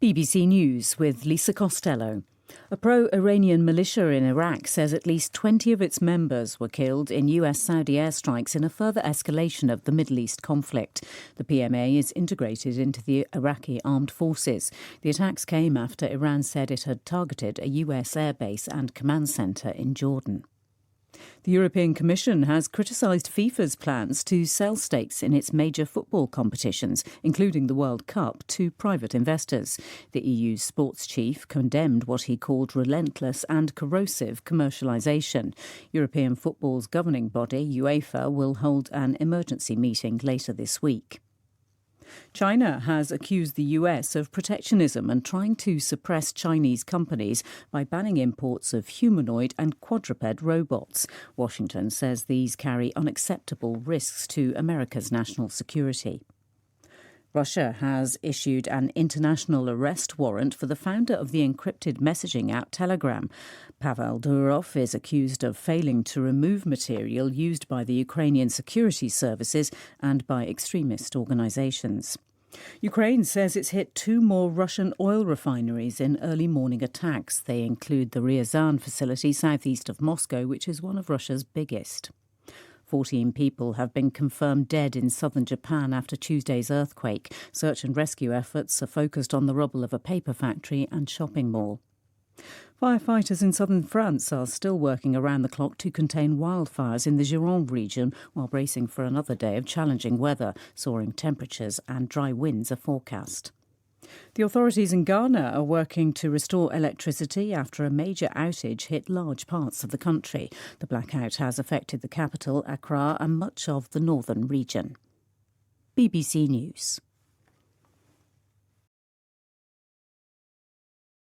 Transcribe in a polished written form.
BBC News with Lisa Costello. A pro-Iranian militia in Iraq says at least 20 of its members were killed in US-Saudi airstrikes in a further escalation of the Middle East conflict. The PMA is integrated into the Iraqi armed forces. The attacks came after Iran said it had targeted a US airbase and command centre in Jordan. The European Commission has criticised FIFA's plans to sell stakes in its major football competitions, including the World Cup, to private investors. The EU's sports chief condemned what he called relentless and corrosive commercialisation. European football's governing body, UEFA, will hold an emergency meeting later this week. China has accused the US of protectionism and trying to suppress Chinese companies by banning imports of humanoid and quadruped robots. Washington says these carry unacceptable risks to America's national security. Russia has issued an international arrest warrant for the founder of the encrypted messaging app Telegram. Pavel Durov is accused of failing to remove material used by the Ukrainian security services and by extremist organisations. Ukraine says it's hit 2 more Russian oil refineries in early morning attacks. They include the Ryazan facility southeast of Moscow, which is one of Russia's biggest. 14 people have been confirmed dead in southern Japan after Tuesday's earthquake. Search and rescue efforts are focused on the rubble of a paper factory and shopping mall. Firefighters in southern France are still working around the clock to contain wildfires in the Gironde region while bracing for another day of challenging weather. Soaring temperatures and dry winds are forecast. The authorities in Ghana are working to restore electricity after a major outage hit large parts of the country. The blackout has affected the capital, Accra, and much of the northern region. BBC News.